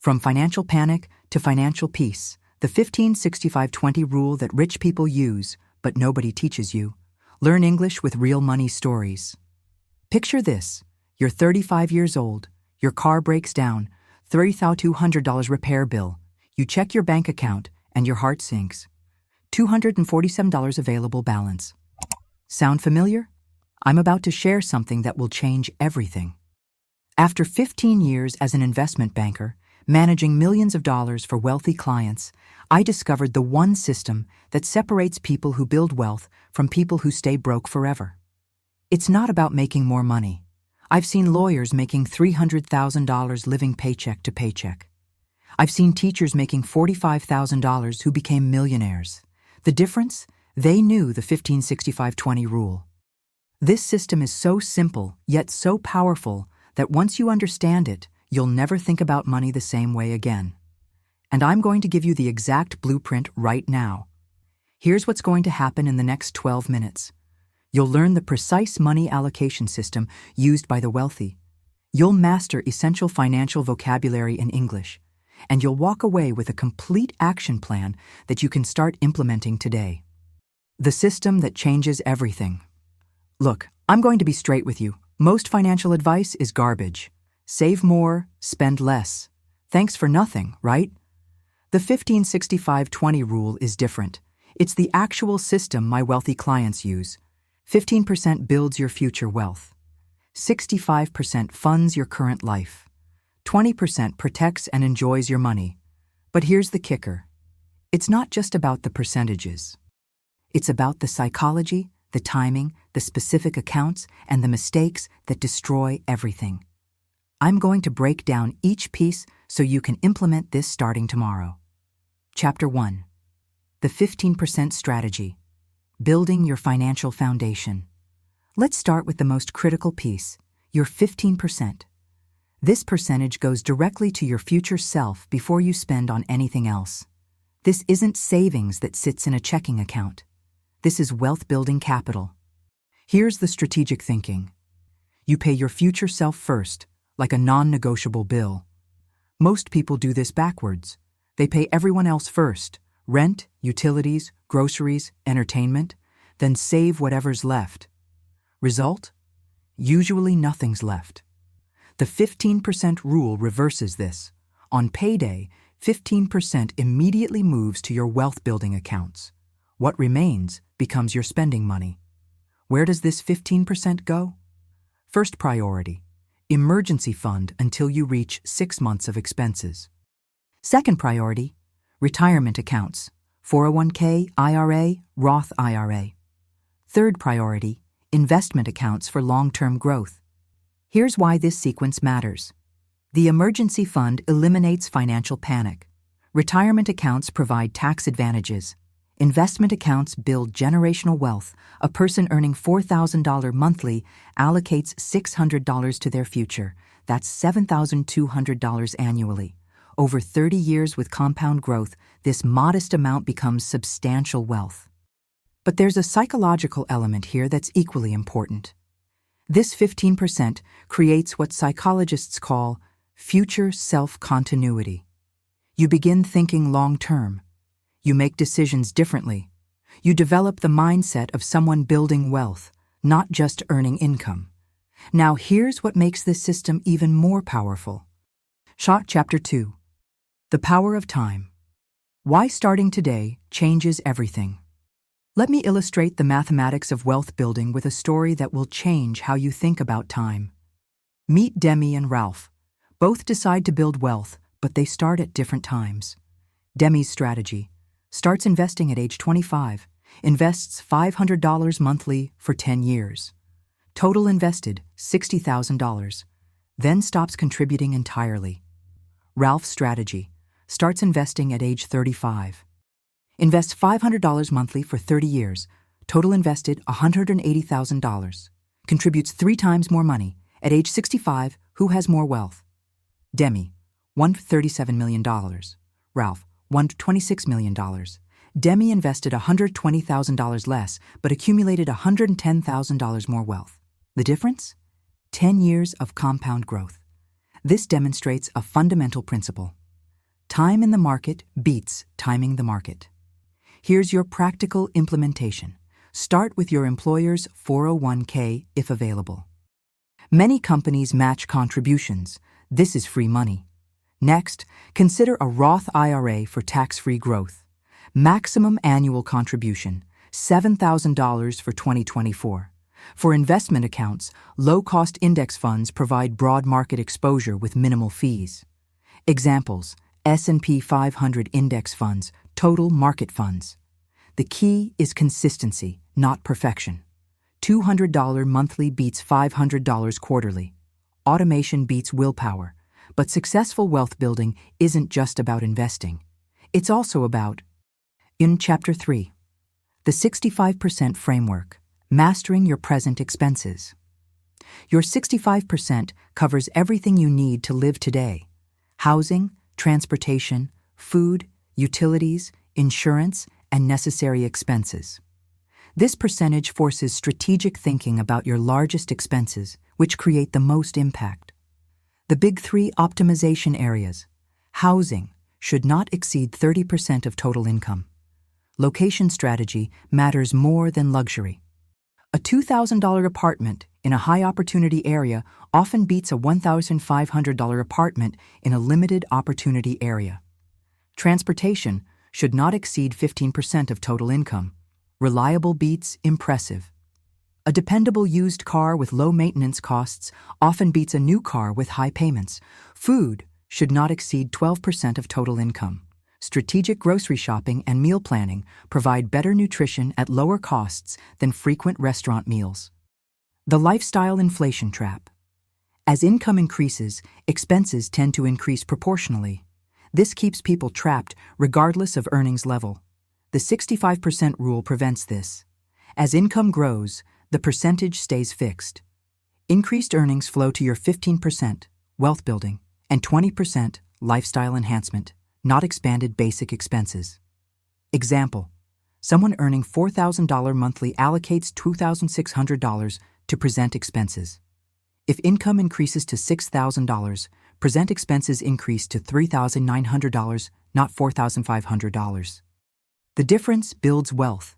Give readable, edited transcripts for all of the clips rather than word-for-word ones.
From financial panic to financial peace, the 15-65-20 rule that rich people use, but nobody teaches you. Learn English with real money stories. Picture this. You're 35 years old. Your car breaks down. $30,200 repair bill. You check your bank account, and your heart sinks. $247 available balance. Sound familiar? I'm about to share something that will change everything. After 15 years as an investment banker, managing millions of dollars for wealthy clients, I discovered the one system that separates people who build wealth from people who stay broke forever. It's not about making more money. I've seen lawyers making $300,000 living paycheck to paycheck. I've seen teachers making $45,000 who became millionaires. The difference? They knew the 15-65-20 rule. This system is so simple, yet so powerful, that once you understand it, you'll never think about money the same way again. And I'm going to give you the exact blueprint right now. Here's what's going to happen in the next 12 minutes. You'll learn the precise money allocation system used by the wealthy. You'll master essential financial vocabulary in English, and you'll walk away with a complete action plan that you can start implementing today. The system that changes everything. Look, I'm going to be straight with you. Most financial advice is garbage. Save more, spend less. Thanks for nothing, right? The 15-65-20 rule is different. It's the actual system my wealthy clients use. 15% builds your future wealth. 65% funds your current life. 20% protects and enjoys your money. But here's the kicker. It's not just about the percentages. It's about the psychology, the timing, the specific accounts, and the mistakes that destroy everything. I'm going to break down each piece so you can implement this starting tomorrow. Chapter 1. The 15% Strategy. Building your financial foundation. Let's start with the most critical piece, your 15%. This percentage goes directly to your future self before you spend on anything else. This isn't savings that sits in a checking account. This is wealth-building capital. Here's the strategic thinking. You pay your future self first, like a non-negotiable bill. Most people do this backwards. They pay everyone else first, rent, utilities, groceries, entertainment, then save whatever's left. Result? Usually nothing's left. The 15% rule reverses this. On payday, 15% immediately moves to your wealth-building accounts. What remains becomes your spending money. Where does this 15% go? First priority, emergency fund until you reach 6 months of expenses. Second priority, retirement accounts, 401k, IRA, Roth IRA. Third priority, investment accounts for long-term growth. Here's why this sequence matters. The emergency fund eliminates financial panic. Retirement accounts provide tax advantages. Investment accounts build generational wealth. A person earning $4,000 monthly allocates $600 to their future. That's $7,200 annually. Over 30 years with compound growth, this modest amount becomes substantial wealth. But there's a psychological element here that's equally important. This 15% creates what psychologists call future self-continuity. You begin thinking long-term. You make decisions differently. You develop the mindset of someone building wealth, not just earning income. Now here's what makes this system even more powerful. Chapter 2. The Power of Time. Why starting today changes everything. Let me illustrate the mathematics of wealth building with a story that will change how you think about time. Meet Demi and Ralph. Both decide to build wealth, but they start at different times. Demi's strategy. Starts investing at age 25, invests $500 monthly for 10 years. Total invested, $60,000, then stops contributing entirely. Ralph's strategy. Starts investing at age 35. Invests $500 monthly for 30 years. Total invested, $180,000. Contributes 3 times more money. At age 65, who has more wealth? Demi, $137 million. Ralph, $126 million. Demi invested $120,000 less, but accumulated $110,000 more wealth. The difference? 10 years of compound growth. This demonstrates a fundamental principle. Time in the market beats timing the market. Here's your practical implementation. Start with your employer's 401k if available. Many companies match contributions. This is free money. Next, consider a Roth IRA for tax-free growth. Maximum annual contribution, $7,000 for 2024. For investment accounts, low-cost index funds provide broad market exposure with minimal fees. Examples: S&P 500 index funds, total market funds. The key is consistency, not perfection. $200 monthly beats $500 quarterly. Automation beats willpower. But successful wealth building isn't just about investing. It's also about, in Chapter 3, the 65% framework, mastering your present expenses. Your 65% covers everything you need to live today: housing, transportation, food, utilities, insurance, and necessary expenses. This percentage forces strategic thinking about your largest expenses, which create the most impact. The big three optimization areas. Housing should not exceed 30% of total income. Location strategy matters more than luxury. A $2,000 apartment in a high-opportunity area often beats a $1,500 apartment in a limited opportunity area. Transportation should not exceed 15% of total income. Reliable beats impressive. A dependable used car with low maintenance costs often beats a new car with high payments. Food should not exceed 12% of total income. Strategic grocery shopping and meal planning provide better nutrition at lower costs than frequent restaurant meals. The lifestyle inflation trap. As income increases, expenses tend to increase proportionally. This keeps people trapped regardless of earnings level. The 65% rule prevents this. As income grows, the percentage stays fixed. Increased earnings flow to your 15% wealth building and 20% lifestyle enhancement, not expanded basic expenses. Example: someone earning $4,000 monthly allocates $2,600 to present expenses. If income increases to $6,000, present expenses increase to $3,900, not $4,500. The difference builds wealth.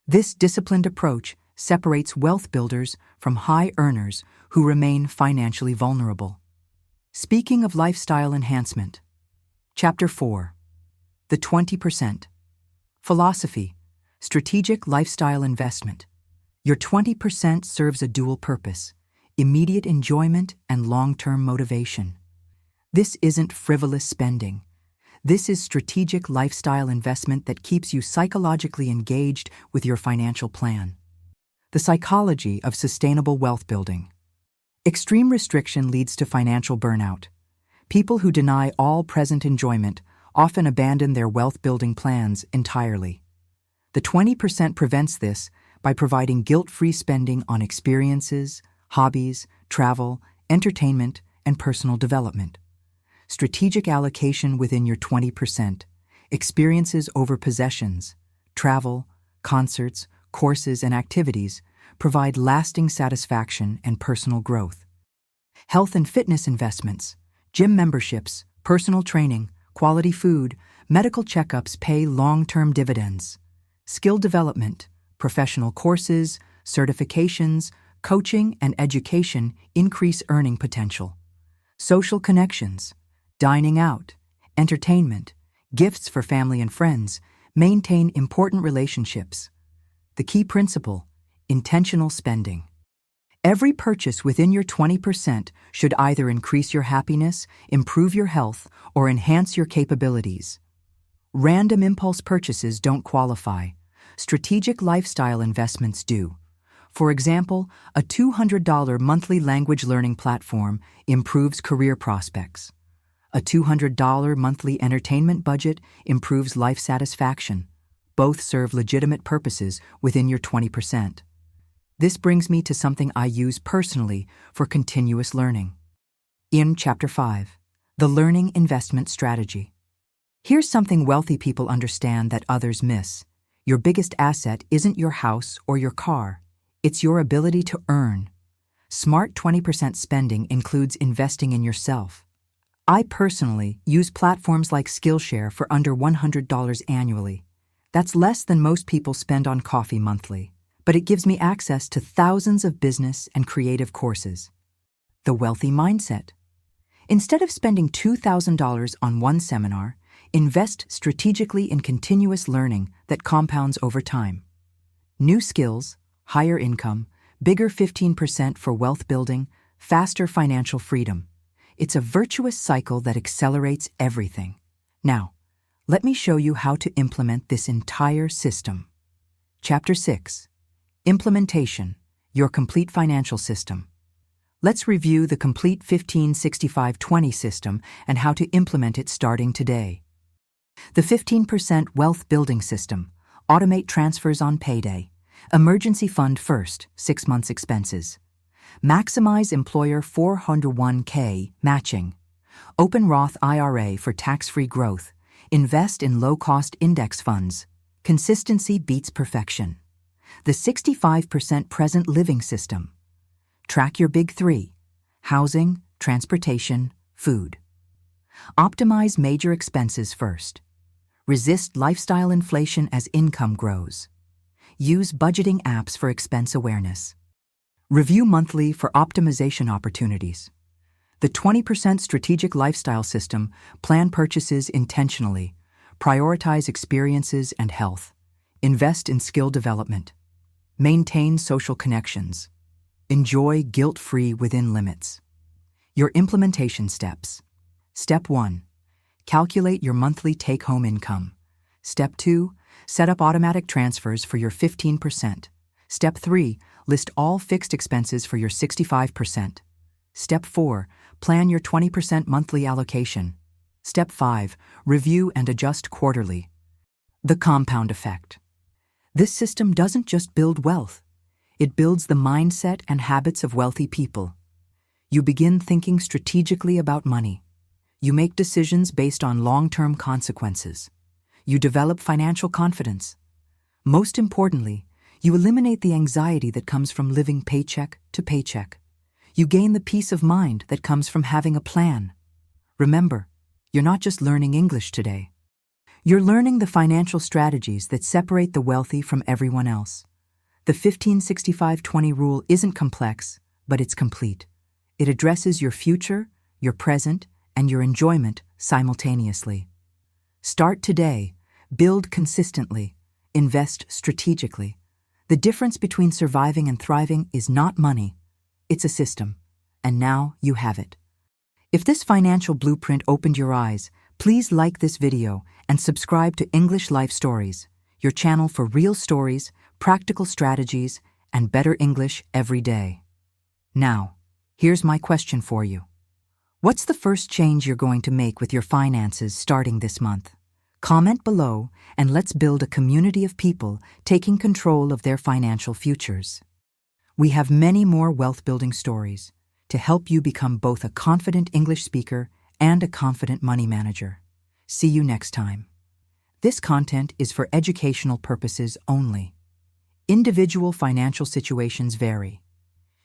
This disciplined approach separates wealth builders from high earners who remain financially vulnerable. Speaking of lifestyle enhancement. Chapter 4. The 20%. Philosophy. Strategic lifestyle investment. Your 20% serves a dual purpose: immediate enjoyment and long-term motivation. This isn't frivolous spending. This is strategic lifestyle investment that keeps you psychologically engaged with your financial plan. The psychology of sustainable wealth building. Extreme restriction leads to financial burnout. People who deny all present enjoyment often abandon their wealth-building plans entirely. The 20% prevents this by providing guilt-free spending on experiences, hobbies, travel, entertainment, and personal development. Strategic allocation within your 20%. Experiences over possessions, travel, concerts, courses, and activities provide lasting satisfaction and personal growth. Health and fitness investments, gym memberships, personal training, quality food, medical checkups pay long-term dividends. Skill development, professional courses, certifications, coaching, and education increase earning potential. Social connections, dining out, entertainment, gifts for family and friends maintain important relationships. The key principle: intentional spending. Every purchase within your 20% should either increase your happiness, improve your health, or enhance your capabilities. Random impulse purchases don't qualify. Strategic lifestyle investments do. For example, a $200 monthly language learning platform improves career prospects. A $200 monthly entertainment budget improves life satisfaction. Both serve legitimate purposes within your 20%. This brings me to something I use personally for continuous learning. In Chapter 5, the Learning Investment Strategy. Here's something wealthy people understand that others miss. Your biggest asset isn't your house or your car. It's your ability to earn. Smart 20% spending includes investing in yourself. I personally use platforms like Skillshare for under $100 annually. That's less than most people spend on coffee monthly, but it gives me access to thousands of business and creative courses. The wealthy mindset. Instead of spending $2,000 on one seminar, invest strategically in continuous learning that compounds over time. New skills, higher income, bigger 15% for wealth building, faster financial freedom. It's a virtuous cycle that accelerates everything. Now, let me show you how to implement this entire system. Chapter 6. Implementation, your complete financial system. Let's review the complete 15-65-20 system and how to implement it starting today. The 15% wealth building system. Automate transfers on payday. Emergency fund first, 6 months expenses. Maximize employer 401k matching. Open Roth IRA for tax-free growth. Invest in low-cost index funds. Consistency beats perfection. The 65% present living system. Track your big three: housing, transportation, food. Optimize major expenses first. Resist lifestyle inflation as income grows. Use budgeting apps for expense awareness. Review monthly for optimization opportunities. The 20% strategic lifestyle system. Plan purchases intentionally. Prioritize experiences and health. Invest in skill development. Maintain social connections. Enjoy guilt-free within limits. Your implementation steps. Step 1. Calculate your monthly take-home income. Step 2. Set up automatic transfers for your 15%. Step 3. List all fixed expenses for your 65%. Step 4. Plan your 20% monthly allocation. Step 5. Review and adjust quarterly. The compound effect. This system doesn't just build wealth. It builds the mindset and habits of wealthy people. You begin thinking strategically about money. You make decisions based on long-term consequences. You develop financial confidence. Most importantly, you eliminate the anxiety that comes from living paycheck to paycheck. You gain the peace of mind that comes from having a plan. Remember, you're not just learning English today. You're learning the financial strategies that separate the wealthy from everyone else. The 15-65-20 rule isn't complex, but it's complete. It addresses your future, your present, and your enjoyment simultaneously. Start today, build consistently, invest strategically. The difference between surviving and thriving is not money, it's a system, and now you have it. If this financial blueprint opened your eyes, please like this video and subscribe to English Life Stories, your channel for real stories, practical strategies, and better English every day. Now, here's my question for you. What's the first change you're going to make with your finances starting this month? Comment below and let's build a community of people taking control of their financial futures. We have many more wealth-building stories to help you become both a confident English speaker and a confident money manager. See you next time. This content is for educational purposes only. Individual financial situations vary.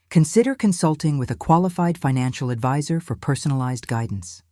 Consider consulting with a qualified financial advisor for personalized guidance.